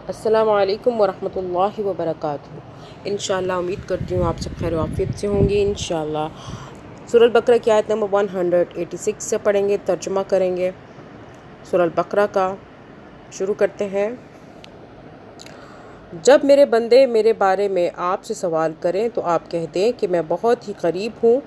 السلام علیکم ورحمۃ اللہ وبرکاتہ۔ انشاءاللہ امید کرتی ہوں آپ سب خیر و عافیت سے ہوں گے انشاءاللہ۔ سورہ البقرہ کی آیت نمبر 186 سے پڑھیں گے، ترجمہ کریں گے سورہ البقرہ کا۔ شروع کرتے ہیں۔ جب میرے بندے میرے بارے میں آپ سے سوال کریں تو آپ کہہ دیں کہ میں بہت ہی قریب ہوں،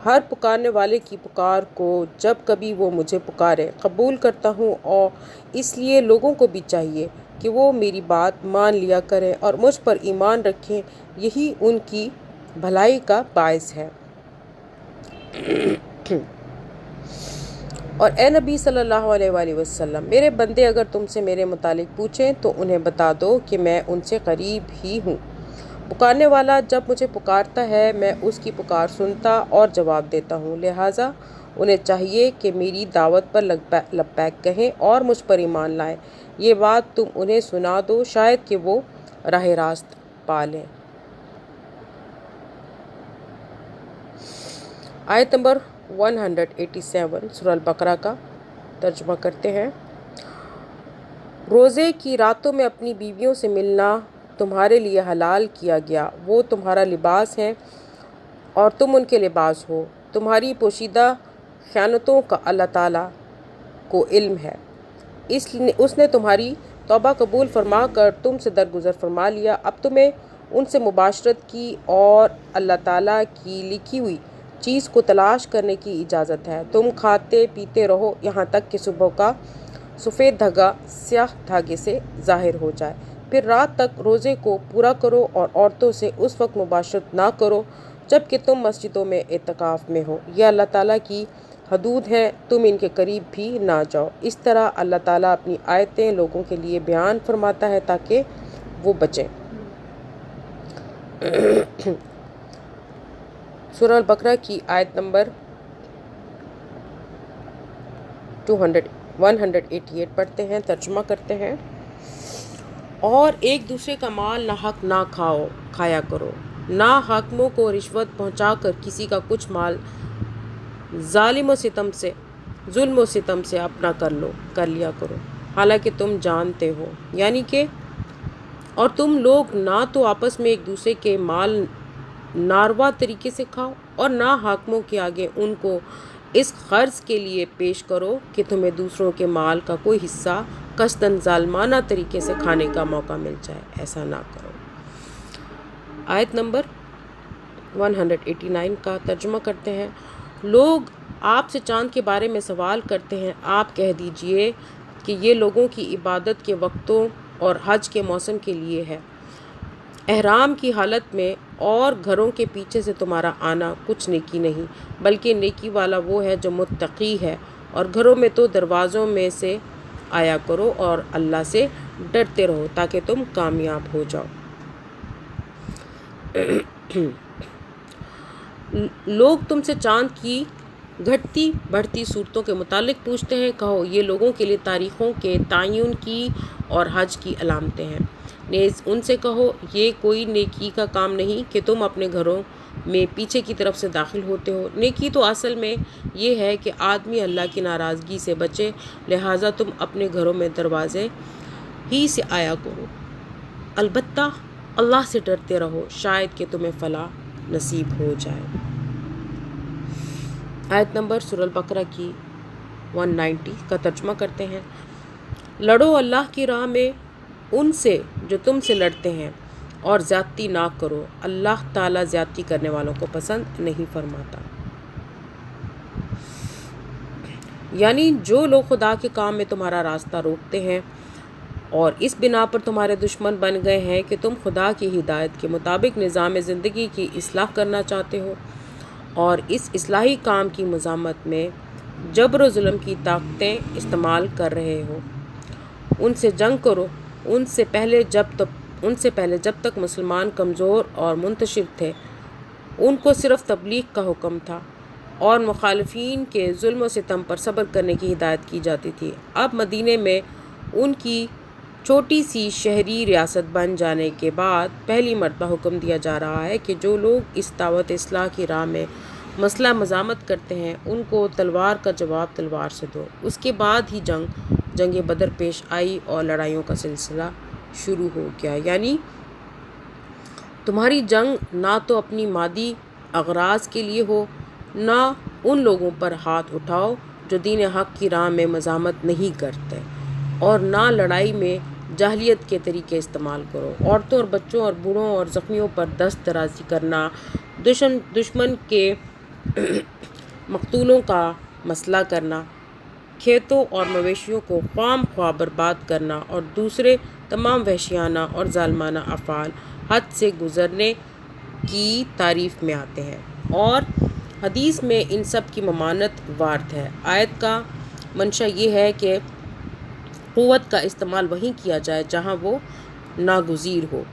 ہر پکارنے والے کی پکار کو جب کبھی وہ مجھے پکارے قبول کرتا ہوں، اور اس لیے لوگوں کو بھی چاہیے کہ وہ میری بات مان لیا کریں اور مجھ پر ایمان رکھیں، یہی ان کی بھلائی کا باعث ہے۔ اور اے نبی صلی اللہ علیہ وآلہ وسلم، میرے بندے اگر تم سے میرے متعلق پوچھیں تو انہیں بتا دو کہ میں ان سے قریب ہی ہوں۔ پکارنے والا جب مجھے پکارتا ہے میں اس کی پکار سنتا اور جواب دیتا ہوں، لہٰذا انہیں چاہیے کہ میری دعوت پر لبیک کہیں اور مجھ پر ایمان لائیں۔ یہ بات تم انہیں سنا دو، شاید کہ وہ راہ راست پا لیں۔ آیت نمبر 187 سورہ البقرہ کا ترجمہ کرتے ہیں۔ روزے کی راتوں میں اپنی بیویوں سے ملنا تمہارے لیے حلال کیا گیا، وہ تمہارا لباس ہیں اور تم ان کے لباس ہو۔ تمہاری پوشیدہ خیانتوں کا اللہ تعالیٰ کو علم ہے، اس نے تمہاری توبہ قبول فرما کر تم سے درگزر فرما لیا۔ اب تمہیں ان سے مباشرت کی اور اللہ تعالیٰ کی لکھی ہوئی چیز کو تلاش کرنے کی اجازت ہے۔ تم کھاتے پیتے رہو یہاں تک کہ صبح کا سفید دھاگا سیاہ دھاگے سے ظاہر ہو جائے، پھر رات تک روزے کو پورا کرو اور عورتوں سے اس وقت مباشرت نہ کرو جب کہ تم مسجدوں میں اعتکاف میں ہو، یہ اللہ تعالیٰ کی حدود ہیں، تم ان کے قریب بھی نہ جاؤ۔ اس طرح اللہ تعالیٰ اپنی آیتیں لوگوں کے لیے بیان فرماتا ہے تاکہ وہ بچیں۔ سورہ البقرہ کی آیت نمبر 188 پڑھتے ہیں، ترجمہ کرتے ہیں۔ اور ایک دوسرے کا مال ناحق نہ کھایا کرو، نہ حاکموں کو رشوت پہنچا کر کسی کا کچھ مال ظلم و ستم سے اپنا کر لیا کرو، حالانکہ تم جانتے ہو، یعنی کہ اور تم لوگ نہ تو آپس میں ایک دوسرے کے مال ناروا طریقے سے کھاؤ اور نہ حاکموں کے آگے ان کو اس غرض کے لیے پیش کرو کہ تمہیں دوسروں کے مال کا کوئی حصہ قصداً ظالمانہ طریقے سے کھانے کا موقع مل جائے، ایسا نہ کرو۔ آیت نمبر 189 کا ترجمہ کرتے ہیں۔ لوگ آپ سے چاند کے بارے میں سوال کرتے ہیں، آپ کہہ دیجئے کہ یہ لوگوں کی عبادت کے وقتوں اور حج کے موسم کے لیے ہے، احرام کی حالت میں اور گھروں کے پیچھے سے تمہارا آنا کچھ نیکی نہیں، بلکہ نیکی والا وہ ہے جو متقی ہے، اور گھروں میں تو دروازوں میں سے آیا کرو اور اللہ سے ڈرتے رہو تاکہ تم کامیاب ہو جاؤ۔ لوگ تم سے چاند کی گھٹتی بڑھتی صورتوں کے متعلق پوچھتے ہیں، کہو یہ لوگوں کے لیے تاریخوں کے تعین کی اور حج کی علامتیں ہیں۔ نیز ان سے کہو یہ کوئی نیکی کا کام نہیں کہ تم اپنے گھروں میں پیچھے کی طرف سے داخل ہوتے ہو، نیکی تو اصل میں یہ ہے کہ آدمی اللہ کی ناراضگی سے بچے، لہٰذا تم اپنے گھروں میں دروازے ہی سے آیا کرو، البتہ اللہ سے ڈرتے رہو، شاید کہ تمہیں فلاح نصیب ہو جائے۔ آیت نمبر سورہ البقرہ کی 190 کا ترجمہ کرتے ہیں۔ لڑو اللہ کی راہ میں ان سے جو تم سے لڑتے ہیں اور زیادتی نہ کرو، اللہ تعالیٰ زیادتی کرنے والوں کو پسند نہیں فرماتا۔ یعنی جو لوگ خدا کے کام میں تمہارا راستہ روکتے ہیں اور اس بنا پر تمہارے دشمن بن گئے ہیں کہ تم خدا کی ہدایت کے مطابق نظام زندگی کی اصلاح کرنا چاہتے ہو اور اس اصلاحی کام کی مزاحمت میں جبر و ظلم کی طاقتیں استعمال کر رہے ہو، ان سے جنگ کرو۔ ان سے پہلے جب تک مسلمان کمزور اور منتشر تھے، ان کو صرف تبلیغ کا حکم تھا اور مخالفین کے ظلم و ستم پر صبر کرنے کی ہدایت کی جاتی تھی۔ اب مدینے میں ان کی چھوٹی سی شہری ریاست بن جانے کے بعد پہلی مرتبہ حکم دیا جا رہا ہے کہ جو لوگ اس دعوت اصلاح کی راہ میں مسلح مزاحمت کرتے ہیں ان کو تلوار کا جواب تلوار سے دو۔ اس کے بعد ہی جنگ بدر پیش آئی اور لڑائیوں کا سلسلہ شروع ہو گیا، یعنی تمہاری جنگ نہ تو اپنی مادی اغراض کے لیے ہو، نہ ان لوگوں پر ہاتھ اٹھاؤ جو دین حق کی راہ میں مزاحمت نہیں کرتے، اور نہ لڑائی میں جاہلیت کے طریقے استعمال کرو۔ عورتوں اور بچوں اور بوڑھوں اور زخمیوں پر دست درازی کرنا، دشمن کے مقتولوں کا مسئلہ کرنا، کھیتوں اور مویشیوں کو خام خواہ برباد کرنا اور دوسرے تمام وحشیانہ اور ظالمانہ افعال حد سے گزرنے کی تعریف میں آتے ہیں، اور حدیث میں ان سب کی ممانعت وارد ہے۔ آیت کا منشا یہ ہے کہ قوت کا استعمال وہیں کیا جائے جہاں وہ ناگزیر ہو،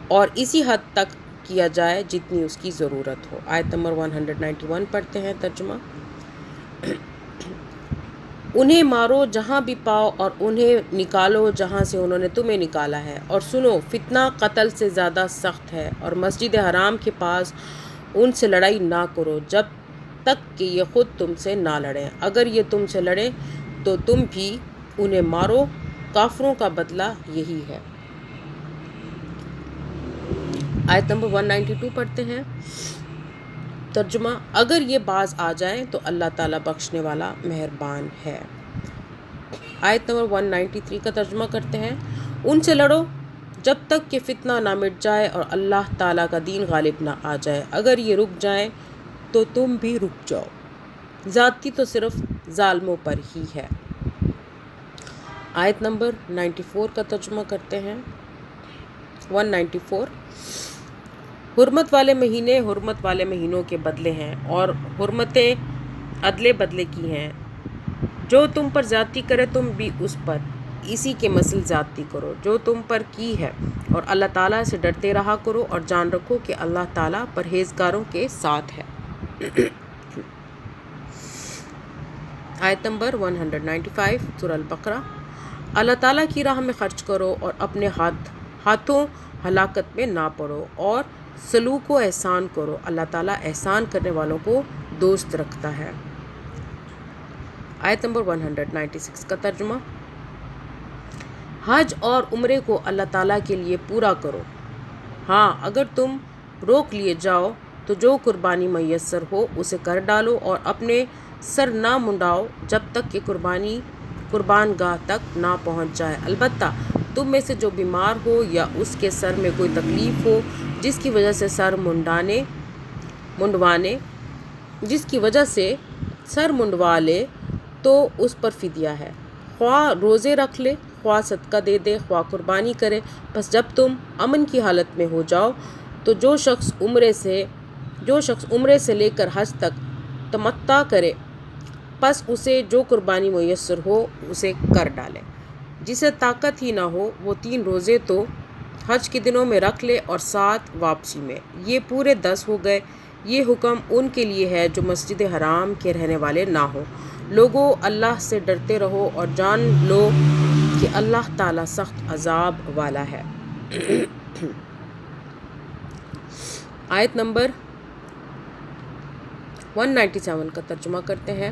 اور اسی حد تک کیا جائے جتنی اس کی ضرورت ہو۔ آیت نمبر 191 پڑھتے ہیں ترجمہ۔ انہیں مارو جہاں بھی پاؤ اور انہیں نکالو جہاں سے انہوں نے تمہیں نکالا ہے، اور سنو، فتنہ قتل سے زیادہ سخت ہے، اور مسجد حرام کے پاس ان سے لڑائی نہ کرو جب تک کہ یہ خود تم سے نہ لڑیں، اگر یہ تم سے لڑیں تو تم بھی انہیں مارو، کافروں کا بدلہ یہی ہے۔ آیت نمبر 192 پڑھتے ہیں ترجمہ۔ اگر یہ باز آ جائیں تو اللہ تعالیٰ بخشنے والا مہربان ہے۔ آیت نمبر 193 کا ترجمہ کرتے ہیں۔ ان سے لڑو جب تک کہ فتنہ نہ مٹ جائے اور اللہ تعالیٰ کا دین غالب نہ آ جائے، اگر یہ رک جائیں تو تم بھی رک جاؤ، زیادتی تو صرف ظالموں پر ہی ہے۔ آیت نمبر 94 کا ترجمہ کرتے ہیں۔ 194 حرمت والے مہینے حرمت والے مہینوں کے بدلے ہیں، اور حرمتیں عدلے بدلے کی ہیں۔ جو تم پر زیادتی کرے تم بھی اس پر اسی کے مثل زیادتی کرو جو تم پر کی ہے، اور اللہ تعالیٰ سے ڈرتے رہا کرو، اور جان رکھو کہ اللہ تعالیٰ پرہیزگاروں کے ساتھ ہے۔ آیت نمبر 195 سورہ البقرہ۔ اللہ تعالیٰ کی راہ میں خرچ کرو اور اپنے ہاتھوں ہلاکت میں نہ پڑو، اور سلوک و احسان کرو، اللہ تعالیٰ احسان کرنے والوں کو دوست رکھتا ہے۔ آیت نمبر 196 کا ترجمہ۔ حج اور عمرے کو اللہ تعالیٰ کے لیے پورا کرو، ہاں اگر تم روک لیے جاؤ تو جو قربانی میسر ہو اسے کر ڈالو، اور اپنے سر نہ منڈاؤ جب تک کہ قربان گاہ تک نہ پہنچ جائے، البتہ تم میں سے جو بیمار ہو یا اس کے سر میں کوئی تکلیف ہو جس کی وجہ سے سر منڈوا لے تو اس پر فدیہ ہے، خواہ روزے رکھ لے، خواہ صدقہ دے دے، خواہ قربانی کرے۔ پس جب تم امن کی حالت میں ہو جاؤ تو جو شخص عمرے سے لے کر حج تک تمتع کرے، پس اسے جو قربانی میسر ہو اسے کر ڈالے۔ جسے طاقت ہی نہ ہو وہ 3 روزے تو حج کے دنوں میں رکھ لے اور 7 واپسی میں، یہ پورے 10 ہو گئے۔ یہ حکم ان کے لیے ہے جو مسجد حرام کے رہنے والے نہ ہوں۔ لوگو، اللہ سے ڈرتے رہو اور جان لو کہ اللہ تعالیٰ سخت عذاب والا ہے۔ آیت نمبر 197 کا ترجمہ کرتے ہیں۔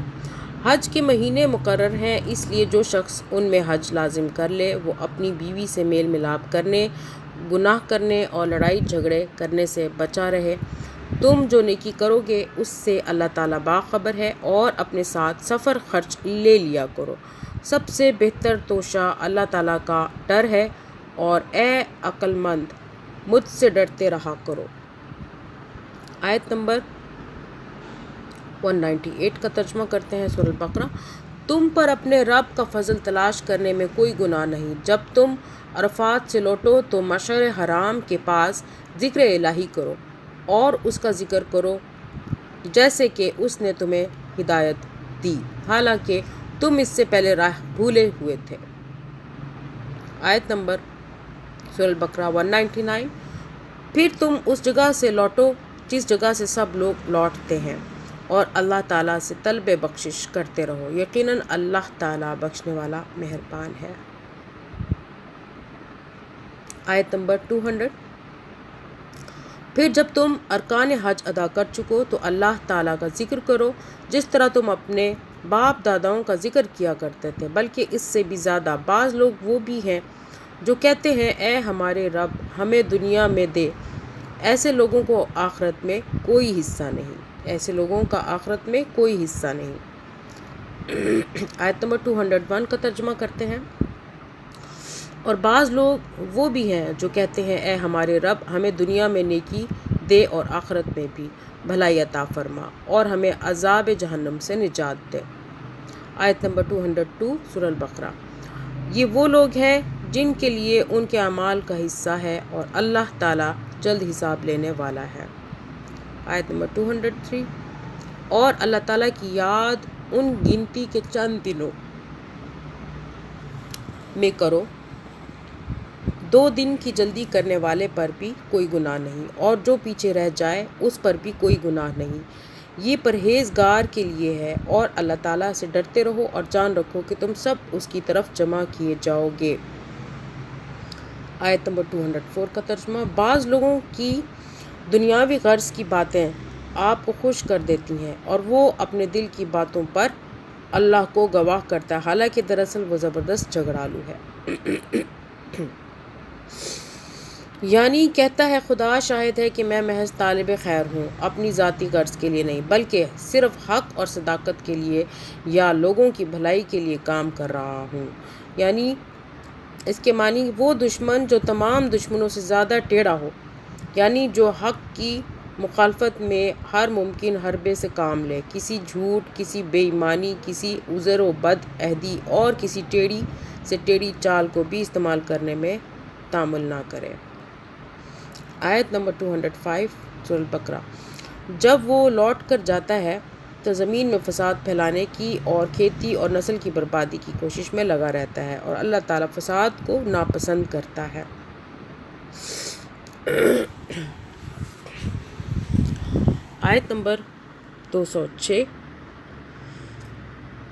حج کے مہینے مقرر ہیں، اس لیے جو شخص ان میں حج لازم کر لے وہ اپنی بیوی سے میل ملاپ کرنے، گناہ کرنے اور لڑائی جھگڑے کرنے سے بچا رہے۔ تم جو نیکی کرو گے اس سے اللہ تعالیٰ باخبر ہے، اور اپنے ساتھ سفر خرچ لے لیا کرو۔ سب سے بہتر توشہ اللہ تعالیٰ کا ڈر ہے، اور اے عقل مند مجھ سے ڈرتے رہا کرو۔ آیت نمبر 198 کا ترجمہ کرتے ہیں سورہ البقرہ۔ تم پر اپنے رب کا فضل تلاش کرنے میں کوئی گناہ نہیں۔ جب تم عرفات سے لوٹو تو مشعر حرام کے پاس ذکر الہی کرو، اور اس کا ذکر کرو جیسے کہ اس نے تمہیں ہدایت دی، حالانکہ تم اس سے پہلے راہ بھولے ہوئے تھے۔ آیت نمبر سورہ البقرہ 199۔ پھر تم اس جگہ سے لوٹو جس جگہ سے سب لوگ لوٹتے ہیں، اور اللہ تعالیٰ سے طلب بخشش کرتے رہو، یقیناً اللہ تعالیٰ بخشنے والا مہربان ہے۔ آیت نمبر 200۔ پھر جب تم ارکان حج ادا کر چکو تو اللہ تعالیٰ کا ذکر کرو جس طرح تم اپنے باپ داداؤں کا ذکر کیا کرتے تھے، بلکہ اس سے بھی زیادہ۔ بعض لوگ وہ بھی ہیں جو کہتے ہیں اے ہمارے رب ہمیں دنیا میں دے، ایسے لوگوں کو آخرت میں کوئی حصہ نہیں، ایسے لوگوں کا آخرت میں کوئی حصہ نہیں۔ آیت نمبر 201 کا ترجمہ کرتے ہیں۔ اور بعض لوگ وہ بھی ہیں جو کہتے ہیں اے ہمارے رب ہمیں دنیا میں نیکی دے اور آخرت میں بھی بھلائی عطا فرما اور ہمیں عذاب جہنم سے نجات دے۔ آیت نمبر 202 سورہ البقرہ۔ یہ وہ لوگ ہیں جن کے لیے ان کے اعمال کا حصہ ہے اور اللہ تعالیٰ جلد حساب لینے والا ہے۔ آیت نمبر 203۔ اور اللہ تعالیٰ کی یاد ان گنتی کے چند دنوں میں کرو، 2 دن کی جلدی کرنے والے پر بھی کوئی گناہ نہیں اور جو پیچھے رہ جائے اس پر بھی کوئی گناہ نہیں، یہ پرہیزگار کے لیے ہے۔ اور اللہ تعالیٰ سے ڈرتے رہو اور جان رکھو کہ تم سب اس کی طرف جمع کیے جاؤ گے۔ آیت نمبر 204 کا ترجمہ۔ بعض لوگوں کی دنیاوی غرض کی باتیں آپ کو خوش کر دیتی ہیں اور وہ اپنے دل کی باتوں پر اللہ کو گواہ کرتا ہے، حالانکہ دراصل وہ زبردست جھگڑالو ہے۔ یعنی کہتا ہے خدا شاہد ہے کہ میں محض طالب خیر ہوں، اپنی ذاتی غرض کے لیے نہیں بلکہ صرف حق اور صداقت کے لیے یا لوگوں کی بھلائی کے لیے کام کر رہا ہوں۔ یعنی اس کے معنی وہ دشمن جو تمام دشمنوں سے زیادہ ٹیڑھا ہو، یعنی جو حق کی مخالفت میں ہر ممکن حربے سے کام لے، کسی جھوٹ، کسی بے ایمانی، کسی عذر و بد عہدی اور کسی ٹیڑھی سے ٹیڑھی چال کو بھی استعمال کرنے میں تامل نہ کرے۔ آیت نمبر 205 سورہ البقرہ۔ جب وہ لوٹ کر جاتا ہے تو زمین میں فساد پھیلانے کی اور کھیتی اور نسل کی بربادی کی کوشش میں لگا رہتا ہے اور اللہ تعالیٰ فساد کو ناپسند کرتا ہے۔ آیت نمبر 206۔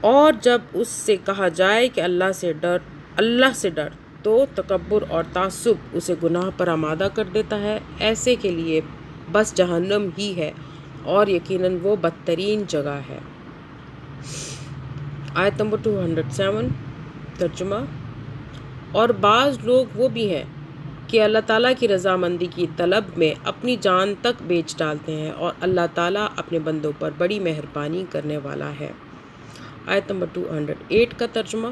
اور جب اس سے کہا جائے کہ اللہ سے ڈر تو تکبر اور تعصب اسے گناہ پر آمادہ کر دیتا ہے، ایسے کے لیے بس جہنم ہی ہے اور یقیناً وہ بدترین جگہ ہے۔ آیت نمبر 207 ترجمہ۔ اور بعض لوگ وہ بھی ہیں کہ اللہ تعالیٰ کی رضامندی کی طلب میں اپنی جان تک بیچ ڈالتے ہیں اور اللہ تعالیٰ اپنے بندوں پر بڑی مہربانی کرنے والا ہے۔ آیت نمبر 208 کا ترجمہ۔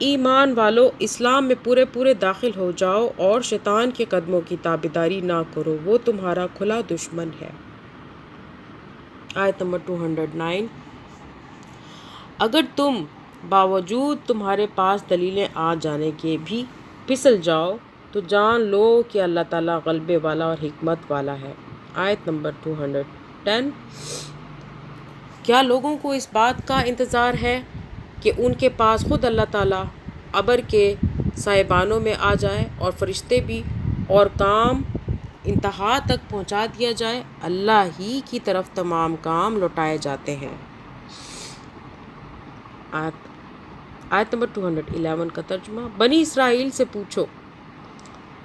ایمان والو، اسلام میں پورے داخل ہو جاؤ اور شیطان کے قدموں کی تابعداری نہ کرو، وہ تمہارا کھلا دشمن ہے۔ آیت نمبر 209۔ اگر تم باوجود تمہارے پاس دلیلیں آ جانے کے بھی پھسل جاؤ تو جان لو کہ اللہ تعالیٰ غلبے والا اور حکمت والا ہے۔ آیت نمبر 210۔ کیا لوگوں کو اس بات کا انتظار ہے کہ ان کے پاس خود اللہ تعالیٰ ابر کے سائبانوں میں آ جائے اور فرشتے بھی اور کام انتہا تک پہنچا دیا جائے؟ اللہ ہی کی طرف تمام کام لوٹائے جاتے ہیں۔ آیت نمبر 211 کا ترجمہ۔ بنی اسرائیل سے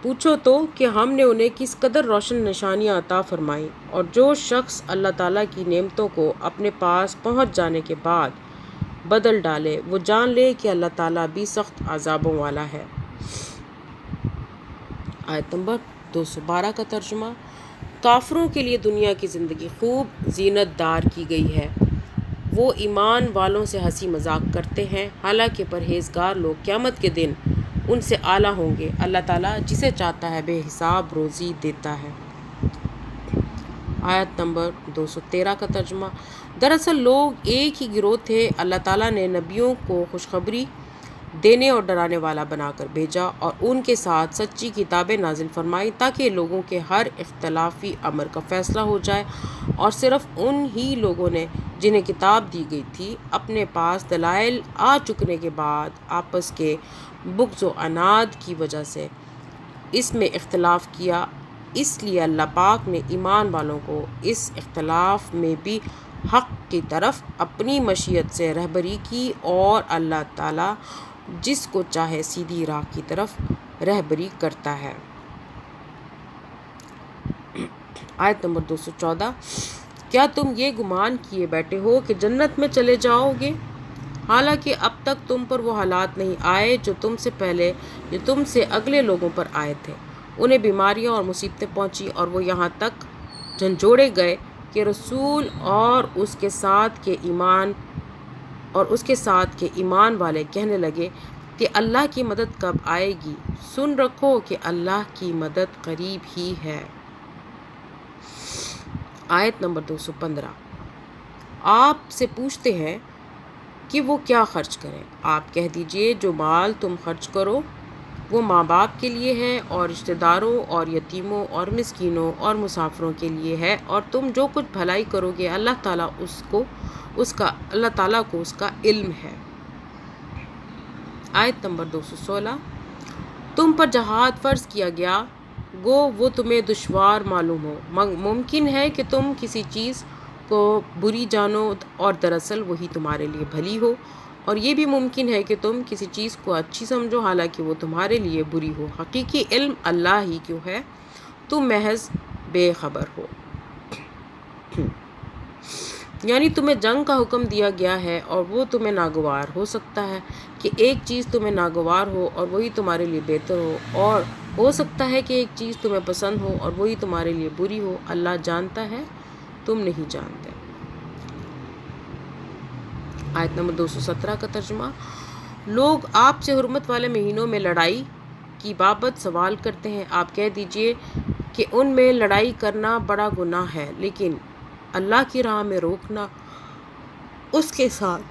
پوچھو تو کہ ہم نے انہیں کس قدر روشن نشانیاں عطا فرمائیں، اور جو شخص اللہ تعالیٰ کی نعمتوں کو اپنے پاس پہنچ جانے کے بعد بدل ڈالے، وہ جان لے کہ اللہ تعالیٰ بھی سخت عذابوں والا ہے۔ آیت نمبر 212 کا ترجمہ۔ کافروں کے لیے دنیا کی زندگی خوب زینت دار کی گئی ہے، وہ ایمان والوں سے ہنسی مذاق کرتے ہیں، حالانکہ پرہیزگار لوگ قیامت کے دن ان سے اعلیٰ ہوں گے۔ اللہ تعالیٰ جسے چاہتا ہے بے حساب روزی دیتا ہے۔ آیت نمبر 213 کا ترجمہ۔ دراصل لوگ ایک ہی گروہ تھے، اللہ تعالیٰ نے نبیوں کو خوشخبری دینے اور ڈرانے والا بنا کر بھیجا اور ان کے ساتھ سچی کتابیں نازل فرمائی تاکہ لوگوں کے ہر اختلافی امر کا فیصلہ ہو جائے، اور صرف ان ہی لوگوں نے جنہیں کتاب دی گئی تھی اپنے پاس دلائل آ چکنے کے بعد آپس کے بغض و عناد کی وجہ سے اس میں اختلاف کیا۔ اس لیے اللہ پاک نے ایمان والوں کو اس اختلاف میں بھی حق کی طرف اپنی مشیت سے رہبری کی، اور اللہ تعالیٰ جس کو چاہے سیدھی راہ کی طرف رہبری کرتا ہے۔ آیت نمبر 214۔ کیا تم یہ گمان کیے بیٹھے ہو کہ جنت میں چلے جاؤ گے؟ حالانکہ اب تک تم پر وہ حالات نہیں آئے جو تم سے پہلے، جو تم سے اگلے لوگوں پر آئے تھے۔ انہیں بیماریاں اور مصیبتیں پہنچی اور وہ یہاں تک جھنجھوڑے گئے کہ رسول اور اس کے ساتھ کے ایمان والے کہنے لگے کہ اللہ کی مدد کب آئے گی؟ سن رکھو کہ اللہ کی مدد قریب ہی ہے۔ آیت نمبر 215۔ آپ سے پوچھتے ہیں کہ وہ کیا خرچ کریں؟ آپ کہہ دیجئے جو مال تم خرچ کرو وہ ماں باپ کے لیے ہے اور رشتہ داروں اور یتیموں اور مسکینوں اور مسافروں کے لیے ہے، اور تم جو کچھ بھلائی کرو گے اللہ تعالیٰ کو اس کا علم ہے۔ آیت نمبر 216۔ تم پر جہاد فرض کیا گیا گو وہ تمہیں دشوار معلوم ہو، ممکن ہے کہ تم کسی چیز کو بری جانو اور دراصل وہی تمہارے لیے بھلی ہو، اور یہ بھی ممکن ہے کہ تم کسی چیز کو اچھی سمجھو حالانکہ وہ تمہارے لیے بری ہو۔ حقیقی علم اللہ ہی کو ہے، تم محض بے خبر ہو۔ یعنی تمہیں جنگ کا حکم دیا گیا ہے اور وہ تمہیں ناگوار ہو سکتا ہے کہ ایک چیز تمہیں ناگوار ہو اور وہی تمہارے لیے بہتر ہو، اور ہو سکتا ہے کہ ایک چیز تمہیں پسند ہو اور وہی تمہارے لیے بری ہو۔ اللہ جانتا ہے، تم نہیں جانتے۔ آیت نمبر 217 کا ترجمہ۔ لوگ آپ سے حرمت والے مہینوں میں لڑائی کی بابت سوال کرتے ہیں، آپ کہہ دیجئے کہ ان میں لڑائی کرنا بڑا گناہ ہے، لیکن اللہ کی راہ میں روکنا، اس کے ساتھ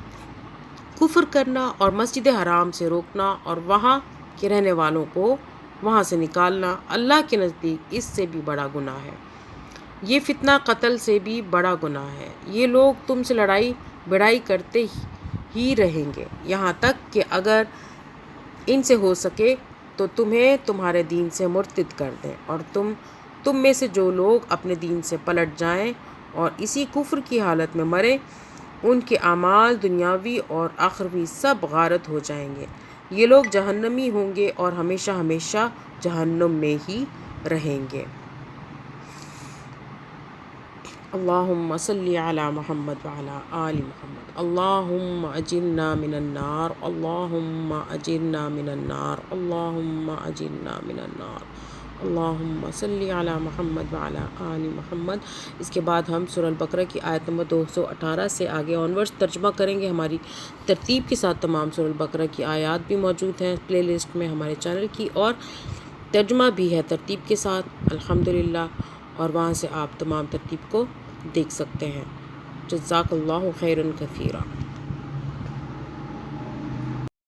کفر کرنا اور مسجد حرام سے روکنا اور وہاں کے رہنے والوں کو وہاں سے نکالنا اللہ کے نزدیک اس سے بھی بڑا گناہ ہے۔ یہ فتنہ قتل سے بھی بڑا گناہ ہے۔ یہ لوگ تم سے لڑائی بڑائی کرتے ہی رہیں گے یہاں تک کہ اگر ان سے ہو سکے تو تمہیں تمہارے دین سے مرتد کر دیں، اور تم میں سے جو لوگ اپنے دین سے پلٹ جائیں اور اسی کفر کی حالت میں مریں، ان کے اعمال دنیاوی اور آخروی سب غارت ہو جائیں گے۔ یہ لوگ جہنمی ہوں گے اور ہمیشہ ہمیشہ جہنم میں ہی رہیں گے۔ اللہم صلی علی محمد وعلی آل محمد۔ اللہم اجرنا من النار، اللہم اجرنا من النار، اللہم اجرنا من النار۔ اللہم صلی علی محمد وعلی آل محمد۔ اس کے بعد ہم سورہ البقرہ کی آیت نمبر 218 سے آگے آنورڈز ترجمہ کریں گے۔ ہماری ترتیب کے ساتھ تمام سورہ البقرہ کی آیات بھی موجود ہیں پلے لسٹ میں ہمارے چینل کی، اور ترجمہ بھی ہے ترتیب کے ساتھ الحمدللہ، اور وہاں سے آپ تمام ترتیب کو دیکھ سکتے ہیں۔ جزاک اللہ خیرا کثیرا۔